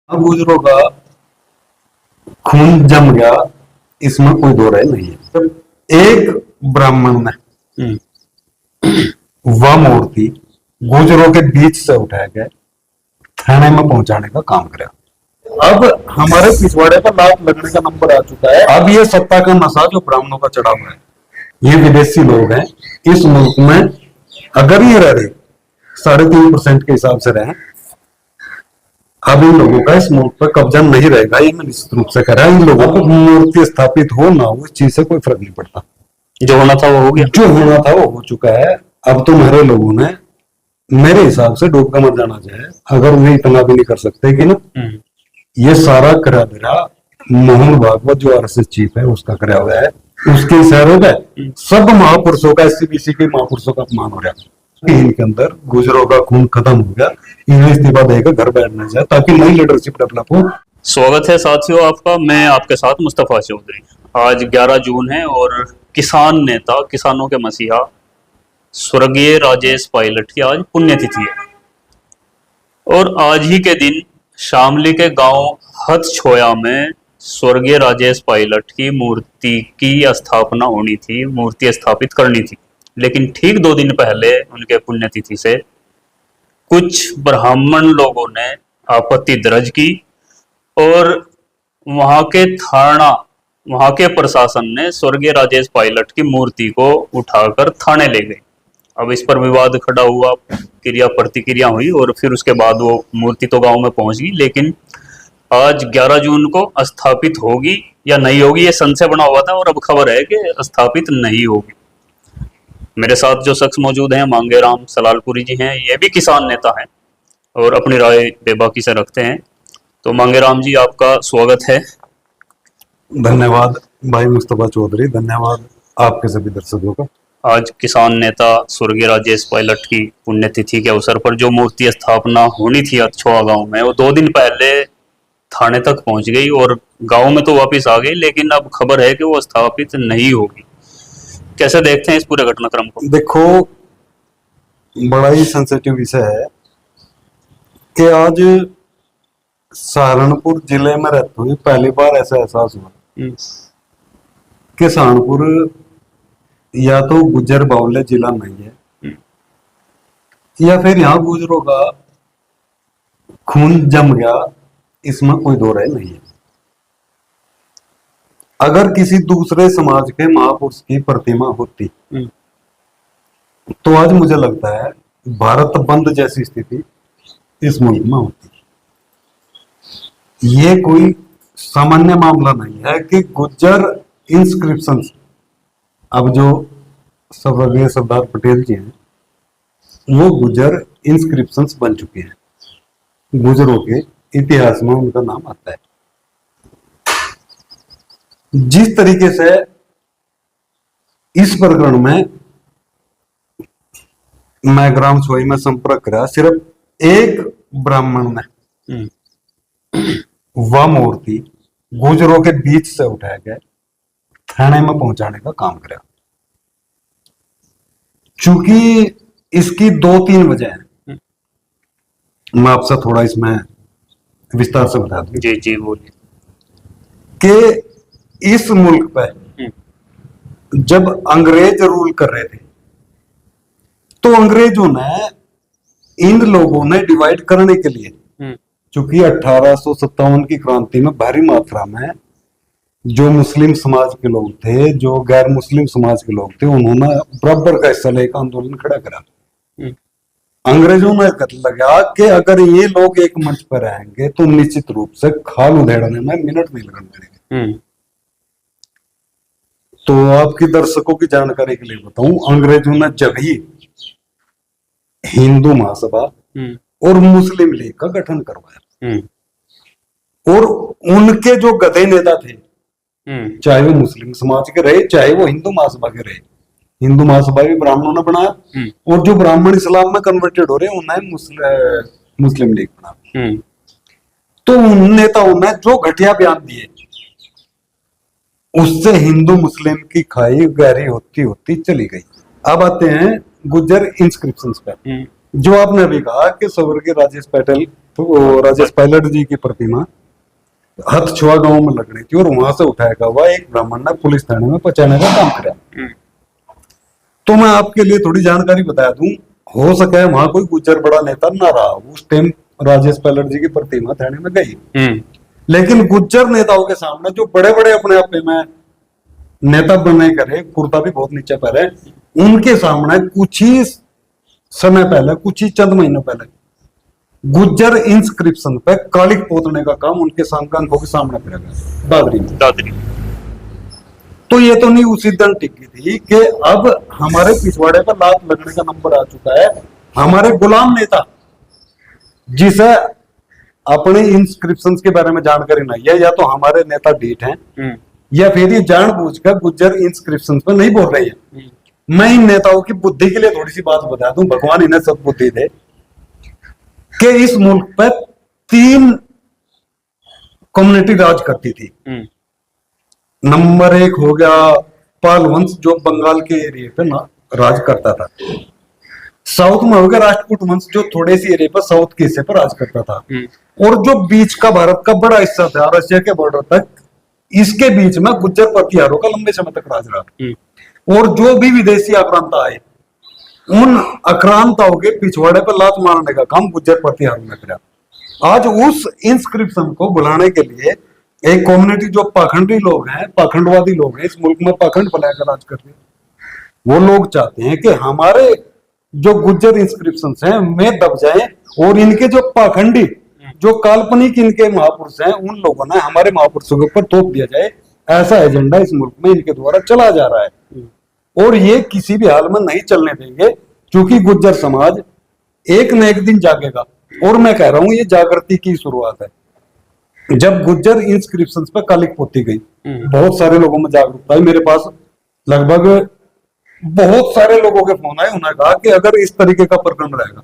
अब गुजरों का खून जम गया, इसमें कोई दो राय नहीं है। जब एक ब्राह्मण ने वह मूर्ति गुजरों के बीच से उठा के थाने में पहुंचाने का काम करा। अब हमारे पिछवाड़े पर लात लगने का नंबर आ चुका है। अब ये सत्ता का नशा जो ब्राह्मणों का चढ़ा हुआ है, ये विदेशी लोग हैं इस मुल्क में, अगर ये रह रहे 3.5% के हिसाब से रहे, अब इन लोगों का इस मुल्क पर कब्जा नहीं रहेगा, ये मैं निश्चित रूप से कह रहा हूं। इन लोगों को मूर्ति स्थापित हो ना हो, इस चीज से कोई फर्क नहीं पड़ता। जो होना था वो हो गया, जो होना था वो हो चुका है। अब तो मेरे लोगों ने मेरे हिसाब से डूब का मर जाना चाहिए, अगर उन्हें इतना भी नहीं कर सकते कि ना ये सारा करा मेरा मोहन भागवत जो आरएसएस चीफ है उसका कराया हुआ है, उसके इशारों पे सब महापुरुषों का, एससीबीसी के महापुरुषों का अपमान हो रहा है। इनके अंदर गुजरों का खून खत्म हो गया, इन्हें इस्तीफा देकर घर बैठना चाहिए ताकि नई लीडरशिप डेवलप हो। स्वागत है साथियों आपका, मैं आपके साथ मुस्तफा चौधरी। आज 11 जून है और किसान नेता, किसानों के मसीहा स्वर्गीय राजेश पायलट की आज पुण्यतिथि है। और आज ही के दिन शामली के गांव हथछोया में स्वर्गीय राजेश पायलट की मूर्ति की स्थापना होनी थी, मूर्ति स्थापित करनी थी। लेकिन ठीक 2 दिन पहले उनके पुण्यतिथि से कुछ ब्राह्मण लोगों ने आपत्ति दर्ज की और वहां के प्रशासन ने स्वर्गीय राजेश पायलट की मूर्ति को उठाकर थाने ले गए। अब इस पर विवाद खड़ा हुआ, क्रिया प्रतिक्रिया हुई और फिर उसके बाद वो मूर्ति तो गांव में पहुंच गई, लेकिन आज 11 जून को स्थापित होगी या नहीं होगी ये संशय बना हुआ था और अब खबर है कि स्थापित नहीं होगी। मेरे साथ जो शख्स मौजूद हैं मांगेराम सलालपुरी जी हैं, ये भी किसान नेता हैं और अपनी राय बेबाकी से रखते हैं। तो मांगेराम जी, आपका स्वागत है। धन्यवाद भाई मुस्तफा चौधरी, धन्यवाद आपके सभी दर्शकों का। आज किसान नेता स्वर्गीय राजेश पायलट की पुण्यतिथि के अवसर पर जो मूर्ति स्थापना होनी थी हथछोआ गांव में, वो 2 दिन पहले थाने तक पहुंच गई और गांव में तो वापिस आ गई, लेकिन अब खबर है कि वो स्थापित नहीं होगी। कैसे देखते हैं इस पूरे घटनाक्रम को? देखो, बड़ा ही सेंसिटिव विषय है कि आज सहारनपुर जिले में रहते हुए पहली बार ऐसा एहसास हुआ कि सहारनपुर या तो गुज्जर बावले जिला नहीं है या फिर यहाँ गुजरों का खून जम गया, इसमें कोई दो राय नहीं है। अगर किसी दूसरे समाज के महापुरुष की प्रतिमा होती तो आज मुझे लगता है भारत बंद जैसी स्थिति इस मुल्क में होती। ये कोई सामान्य मामला नहीं है कि गुज्जर इंस्क्रिप्शन, अब जो स्वर्गीय सरदार पटेल जी हैं वो गुज्जर इंस्क्रिप्शंस बन चुके हैं, गुजरों के इतिहास में उनका नाम आता है। जिस तरीके से इस प्रकरण में मैं ग्राम सोई में संपर्क करा, सिर्फ एक ब्राह्मण ने वह मूर्ति गुजरों के बीच से उठा के थाने में पहुंचाने का काम करा। चूंकि इसकी 2-3 वजह है, मैं आपसे थोड़ा इसमें विस्तार से बता दूं। जी जी बोलिए। कि इस मुल्क पर जब अंग्रेज रूल कर रहे थे तो अंग्रेजों ने इन लोगों ने डिवाइड करने के लिए, चूंकि 1857 की क्रांति में भारी मात्रा में जो मुस्लिम समाज के लोग थे, जो गैर मुस्लिम समाज के लोग थे, उन्होंने बराबर का हिस्सा लेकर आंदोलन खड़ा करा। अंग्रेजों ने लगा कि अगर ये लोग एक मंच पर आएंगे तो निश्चित रूप से खाल उधेड़ने में मिनट नहीं लगने देंगे। तो आपकी दर्शकों की जानकारी के लिए बताऊं, अंग्रेजों ने जब ही हिंदू महासभा और मुस्लिम लीग का गठन करवाया और उनके जो गधे नेता थे, चाहे वो मुस्लिम समाज के रहे चाहे वो हिंदू महासभा के रहे, हिंदू महासभा भी ब्राह्मणों ने बनाया और जो ब्राह्मण इस्लाम में कन्वर्टेड हो रहे उन्हें मुस्लिम लीग बना। तो उन नेताओं ने जो घटिया बयान दिए उससे हिंदू मुस्लिम की खाई गहरी होती होती चली गई। अब आते हैं गुज्जर इंस्क्रिप्शंस पर, जो आपने अभी कहा कि स्वर्गीय राजेश पाटिल तो वो राजेश पायलट जी की प्रतिमा हथछुआ गांव में लगनी थी और वहां से उठाया हुआ एक ब्राह्मण ने पुलिस थाने में पहुंचाने का काम किया। तो मैं आपके लिए थोड़ी जानकारी बता दूं, हो सके वहां कोई गुज्जर बड़ा नेता ना रहा, उस टाइम राजेश पायलट जी की प्रतिमा थाने में गई। लेकिन गुज्जर नेताओं के सामने जो बड़े बड़े अपने आप में नेता बने करे, कुर्ता भी बहुत नीचे पहले, उनके सामने कुछ ही समय पहले, कुछ ही चंद महीनों पहले गुज्जर इंस्क्रिप्शन पे कालिक पोतने का काम उनके आंखों के सामने करा गया दादरी में। तो ये तो नहीं उसी दिन टिकी थी कि अब हमारे पिछवाड़े पर लात लगने का नंबर आ चुका है। हमारे गुलाम नेता जिसे अपने इंस्क्रिप्शन के बारे में जानकारी नहीं है, या तो हमारे नेता ढीठ हैं या फिर ये जानबूझकर गुज्जर इंस्क्रिप्शन पे नहीं बोल रहे हैं। मैं इन नेताओं की बुद्धि के लिए थोड़ी सी बात बता दूं, भगवान इन्हें सब बुद्धि दे कि इस मुल्क पर 3 कम्युनिटी राज करती थी। नंबर 1 हो गया पाल वंश, जो बंगाल के एरिया पे ना राज करता था। साउथ में हो गया राजपूत वंश, जो थोड़े सी एरिया पर साउथ के हिस्से पर राज करता था। और जो बीच का भारत का बड़ा हिस्सा था रशिया के बॉर्डर तक, इसके बीच में गुज्जर प्रतिहारों का लंबे समय तक राज रहा। और जो भी विदेशी आक्रांत आए, उन आक्रांताओं के पिछवाड़े पर लात मारने का काम गुज्जर प्रतिहारों ने किया। आज उस इंस्क्रिप्शन को बुलाने के लिए एक कम्युनिटी जो पाखंडी लोग हैं, पाखंडवादी लोग हैं, इस मुल्क में पाखंड बनाकर राज करते हैं, वो लोग चाहते हैं कि हमारे जो गुज्जर इंस्क्रिप्शन हैं में दब जाए और इनके जो पाखंडी, जो काल्पनिक इनके महापुरुष हैं, उन लोगों ने हमारे महापुरुषों के ऊपर थोप दिया जाए। ऐसा एजेंडा इस मुल्क में इनके द्वारा चला जा रहा है और ये किसी भी हाल में नहीं चलने देंगे, क्योंकि गुज्जर समाज एक न एक दिन जागेगा। और मैं कह रहा हूं ये जागृति की शुरुआत है। जब गुज्जर इंस्क्रिप्शन पे कालिक पोती गई, बहुत सारे लोगों में जागरूकता है। मेरे पास लगभग बहुत सारे लोगों के फोन आए, उन्होंने कहा कि अगर इस तरीके का प्रकरण रहेगा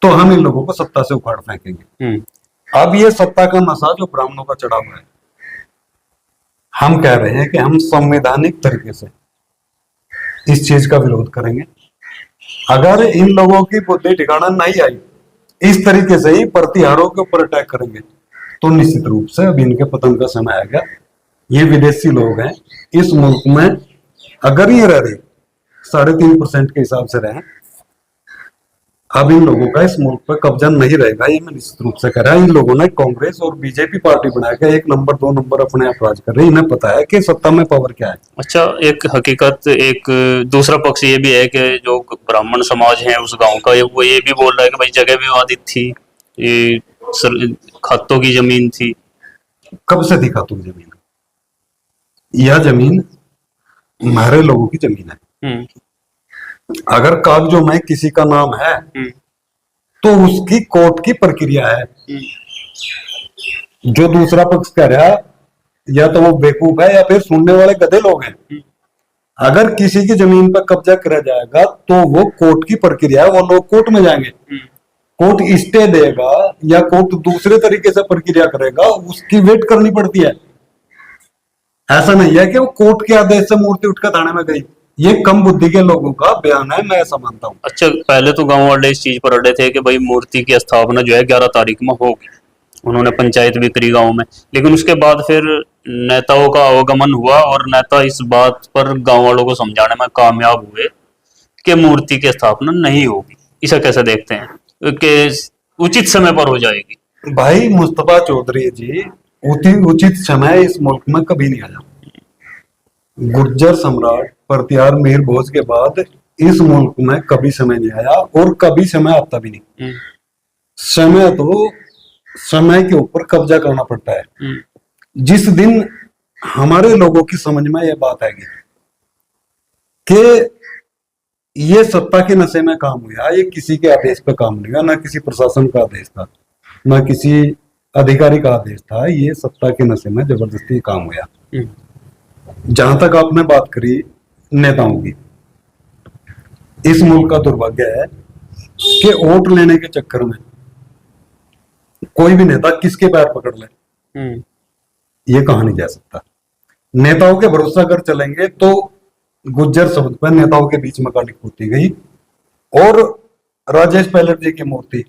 तो हम इन लोगों को सत्ता से उखाड़ फेंकेंगे। अब ये सत्ता का नशा जो ब्राह्मणों का चढ़ा हुआ है, हम कह रहे हैं कि हम संवैधानिक तरीके से इस चीज का विरोध करेंगे। अगर इन लोगों की बुद्धि ठिकाना नहीं आई, इस तरीके से ही प्रतिहारों के ऊपर अटैक करेंगे, तो निश्चित रूप से अब इनके पतन का समय आएगा। ये विदेशी लोग हैं, इस मुल्क में अगर ये रह रहे 3.5% के हिसाब से रहे, अब इन लोगों का इस मुल्क पर कब्जा नहीं रहेगा, ये मैं निश्चित रूप से कह रहा हूं। इन लोगों ने कांग्रेस और बीजेपी पार्टी बनाकर 1 नंबर 2 नंबर अपने आप राज कर रहे हैं। इन्हें पता है कि सत्ता में पावर क्या है। अच्छा, एक हकीकत, एक दूसरा पक्ष ये भी है कि जो ब्राह्मण समाज है उस गांव का, वो ये भी बोल रहा है कि भाई जगह विवादित थी, ये खातों की जमीन थी। कब से थी खातों की जमीन? यह जमीन हमारे लोगों की जमीन है। अगर कागजों में किसी का नाम है तो उसकी कोर्ट की प्रक्रिया है। जो दूसरा पक्ष कह रहा या तो वो बेवकूफ है या फिर सुनने वाले गधे लोग हैं। अगर किसी की जमीन पर कब्जा करा जाएगा तो वो कोर्ट की प्रक्रिया है, वो लोग कोर्ट में जाएंगे, कोर्ट स्टे देगा या कोर्ट दूसरे तरीके से प्रक्रिया करेगा, उसकी वेट करनी पड़ती है। ऐसा नहीं है कि वो कोर्ट के आदेश से मूर्ति उठकर थाने में गई। ये कम बुद्धि के लोगों का बयान है, मैं ऐसा मानता हूँ। अच्छा, पहले तो गांव वाले इस चीज पर अड़े थे कि भाई मूर्ति की स्थापना जो है 11 तारीख में होगी। उन्होंने पंचायत भी करी गांव में, लेकिन उसके बाद फिर नेताओं का आवागमन हुआ और नेता इस बात पर गांव वालों को समझाने में कामयाब हुए कि मूर्ति की स्थापना नहीं होगी। इसे कैसे देखते हैं कि उचित समय पर हो जाएगी? भाई मुस्तफा चौधरी जी, उचित समय इस मुल्क में कभी नहीं आया। गुर्जर सम्राट प्रतिहार मीर भोज के बाद इस मुल्क में कभी समय नहीं आया और कभी समय आता भी नहीं। समय तो समय के ऊपर कब्जा करना पड़ता है। जिस दिन हमारे लोगों की समझ में यह बात आएगी कि ये सत्ता के नशे में काम हुआ, ये किसी के आदेश पे काम नहीं हुआ, ना किसी प्रशासन का आदेश था, ना किसी अधिकारी का आदेश था, ये सत्ता के नशे में जबरदस्ती काम हुआ। जहां तक आपने बात करी नेताओं की, इस मुल्क का दुर्भाग्य है कि वोट लेने के चक्कर में कोई भी नेता किसके पैर पकड़ ले, ये कहा नहीं जा सकता। नेताओं के भरोसा कर चलेंगे तो गुज्जर शब्द पर नेताओं के बीच में कालिक होती गई और राजेश पायलट जी की मूर्ति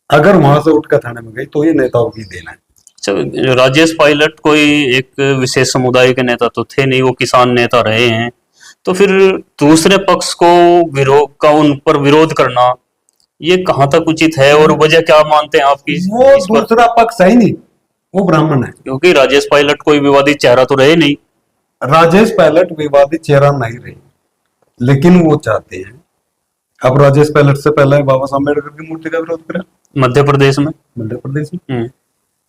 अगर वहां से उठकर थाने में गई तो ये नेताओं की देन है। अच्छा, राजेश पायलट कोई एक विशेष समुदाय के नेता तो थे नहीं, वो किसान नेता रहे हैं, तो फिर दूसरे पक्ष को विरोध का उन पर विरोध करना ये कहाँ तक उचित है, और वजह क्या मानते हैं आपकी वो इस पर? दूसरा पक्ष है ही नहीं, वो ब्राह्मण है। क्योंकि राजेश पायलट कोई विवादित चेहरा तो रहे नहीं। राजेश पायलट विवादित चेहरा नहीं रहे, लेकिन वो चाहते हैं। अब राजेश पायलट से पहले बाबा साहब अम्बेडकर की मूर्ति का विरोध करा मध्य प्रदेश में। मध्य प्रदेश में।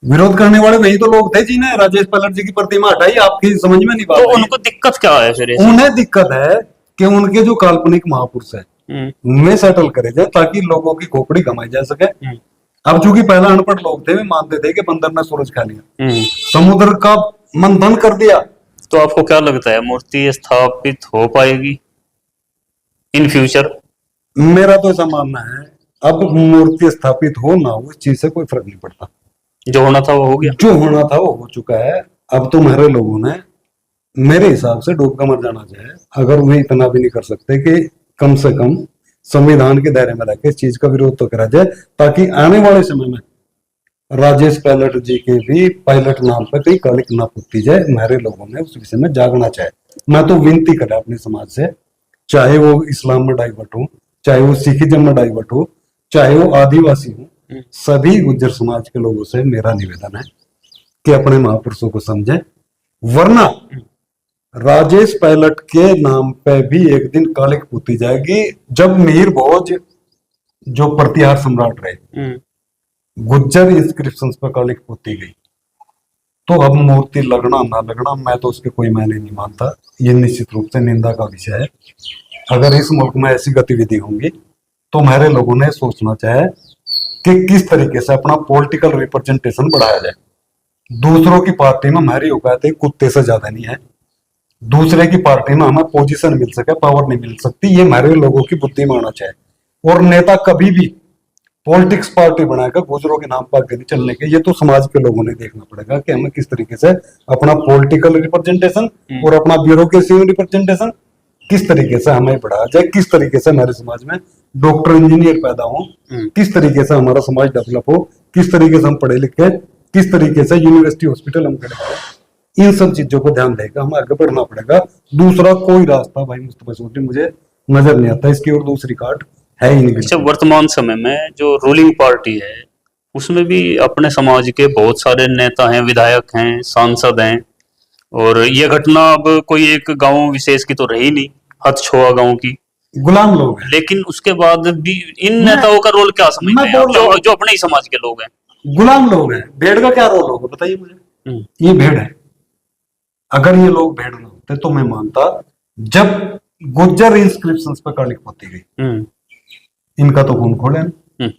विरोध करने वाले वही तो लोग थे जिन्हें राजेश पायलट जी की प्रतिमा हटाई। आपकी समझ में नहीं बात तो आई। उनको दिक्कत क्या है फिर ऐसे? उन्हें दिक्कत है कि उनके जो काल्पनिक महापुरुष है उनमें सेटल करे जाए ताकि लोगों की खोपड़ी कमाई जा सके। अब चूंकि पहला अनपढ़ लोग थे, वे मानते थे कि बंदर ने सूरज खा लिया, समुद्र का मंथन कर दिया। तो आपको क्या लगता है, मूर्ति स्थापित हो पाएगी इन फ्यूचर? मेरा तो ऐसा मानना है, अब मूर्ति स्थापित हो ना हो, इस चीज से कोई फर्क नहीं पड़ता। जो होना था वो हो गया। जो होना था वो हो चुका है। अब तो मेरे लोगों ने मेरे हिसाब से डूब का मर जाना चाहिए। अगर वे इतना भी नहीं कर सकते कि कम से कम संविधान के दायरे में रहकर इस चीज का विरोध तो करा जाए, ताकि आने वाले समय में राजेश पायलट जी के भी पायलट नाम पर कहीं कालिक ना पुती जाए। मेरे लोगों ने उस विषय में जागना चाहे। मैं तो विनती करा अपने समाज से, चाहे वो इस्लाम में डाइवर्ट हो, चाहे वो सिखिज्म में डाइवर्ट हो, चाहे वो आदिवासी हो, सभी गुज्जर समाज के लोगों से मेरा निवेदन है कि अपने महापुरुषों को समझें, वरना राजेश पायलट के नाम पे भी एक दिन कालिक पुती जाएगी। जब मिहिर भोज जो प्रतिहार सम्राट रहे, गुज्जर इंस्क्रिप्शंस पर कालिक पुती गई, तो अब मूर्ति लगना ना लगना मैं तो उसके कोई मायने नहीं मानता। ये निश्चित रूप से निंदा का विषय है। अगर इस मुल्क में ऐसी गतिविधि होंगी तो मेरे लोगों ने सोचना चाहे कि किस तरीके से अपना पॉलिटिकल रिप्रेजेंटेशन बढ़ाया जाए। दूसरों की पार्टी में हमारी औकात कुत्ते से ज्यादा नहीं है। दूसरे की पार्टी में हमें पोजीशन मिल सके, पावर नहीं मिल सकती, ये हमारे लोगों की बुद्धि में आना चाहिए। और नेता कभी भी पॉलिटिक्स पार्टी बनाकर गुजरों के नाम पर आगे नहीं चलने के। ये तो समाज के लोगों ने देखना पड़ेगा कि हमें किस तरीके से अपना पॉलिटिकल रिप्रेजेंटेशन और अपना ब्यूरोक्रेसी रिप्रेजेंटेशन किस तरीके से हमें बढ़ाया जाए, किस तरीके से हमारे समाज में डॉक्टर इंजीनियर पैदा हो, किस तरीके से हमारा समाज डेवलप हो, किस तरीके से हम पढ़े लिखे, किस तरीके से यूनिवर्सिटी हॉस्पिटल हम खड़े करें। इन सब चीजों को ध्यान देकर हमें आगे बढ़ना पड़ेगा। दूसरा कोई रास्ता भाई मुस्तफा चौधरी मुझे नजर नहीं आता इसकी, और दूसरी कार्ड है ही नहीं। अच्छा, वर्तमान समय में जो रूलिंग पार्टी है उसमें भी अपने समाज के बहुत सारे नेता हैं, विधायक हैं, सांसद हैं, और ये घटना अब कोई एक गांव विशेष की तो रही नहीं, हथछोआ गांव की, गुलाम लोग हैं। लेकिन उसके बाद भी इन नेताओं का रोल क्या समझते हैं आप, जो अपने ही समाज के लोग हैं? गुलाम लोग हैं। भेड़ का क्या रोल होगा बताइए मुझे। ये भेड़ है। अगर ये लोग भेड़ ना होते तो मैं मानता, जब गुज्जर इंस्क्रिप्शंस पर कालिक पोती गई, इनका तो खून खोले ना।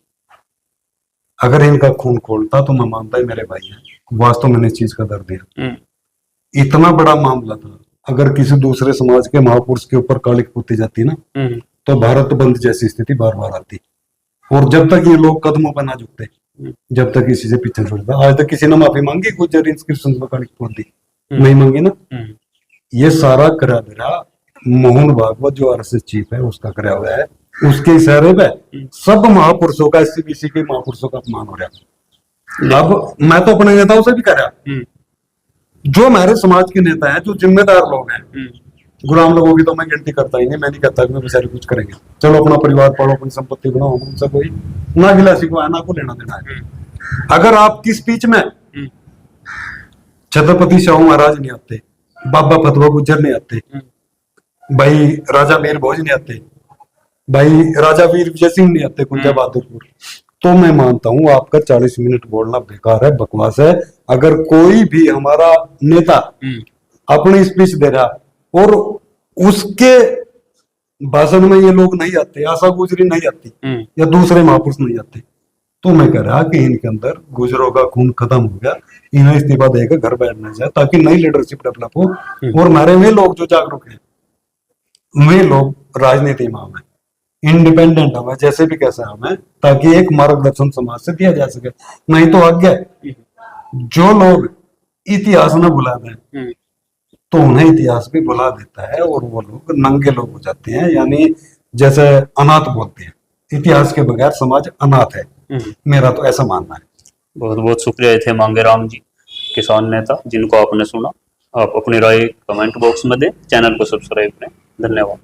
अगर इनका खून खोलता तो मैं मानता ही मेरे भाई हैं, वास्तव में इस चीज का दर्द दिया। इतना बड़ा मामला था, अगर किसी दूसरे समाज के महापुरुष के ऊपर कालिक पोती जाती ना, तो भारत बंद जैसी स्थिति बार बार आती। और जब तक ये लोग कदमों पर ना झुकते, जब तक किसी से पीछे छोड़ता। आज तक किसी ने माफी मांगी गुज्जर इंस्क्रिप्शन पर कालिक पोती? नहीं मांगी ना। ये सारा करा मेरा मोहन भागवत जो आरएसएस चीफ है उसका करा हुआ है। उसके इशारे पे सब महापुरुषों का, एससीबीसी के महापुरुषों का अपमान हो रहा। अब मैं तो अपने नेताओं से भी कर रहा, जो हमारे समाज के नेता हैं, जो जिम्मेदार लोग हैं, गुलाम लोगों की तो मैं गिनती करता ही नहीं। मैं नहीं कहता कि मैं बेचारे कुछ करेंगे, चलो अपना परिवार पालो, अपनी संपत्ति बनाओ, उनसे कोई ना गिलासी को ना को लेना देना है। अगर आपकी स्पीच में छत्रपति शाहू महाराज नहीं आते, बाबा फतवा गुज्जर नहीं आते, भाई राजा मीर भोज नहीं आते, भाई राजा वीर विजय सिंह नहीं आते कुंजा बहादुरपुर, तो मैं मानता हूं आपका 40 मिनट बोलना बेकार है, बकवास है। अगर कोई भी हमारा नेता अपनी स्पीच दे रहा और उसके भाषण में ये लोग नहीं आते, आशा गुजरी नहीं आती या दूसरे महापुरुष नहीं आते, तो मैं कह रहा कि इनके अंदर गुजरों का खून खत्म हो गया, इन्हें इस्तीफा देकर घर बैठना चाहिए ताकि नई लीडरशिप डेवलप हो। और हमारे वे लोग जो जागरूक हैं, वे लोग राजनीति में हमें इंडिपेंडेंट हमें जैसे भी कैसे हमें, ताकि एक मार्गदर्शन समाज से दिया जा सके। नहीं तो आगे जो लोग इतिहास न भुला दें तो उन्हें इतिहास भी भुला देता है और वो लोग नंगे लोग हो जाते हैं। यानी जैसे अनाथ बोलते हैं, इतिहास के बगैर समाज अनाथ है। मेरा तो ऐसा मानना है। बहुत बहुत शुक्रिया, ये थे मांगेराम जी, किसान नेता, जिनको आपने सुना। आप अपनी राय कमेंट बॉक्स में दें, चैनल को सब्सक्राइब करें। धन्यवाद।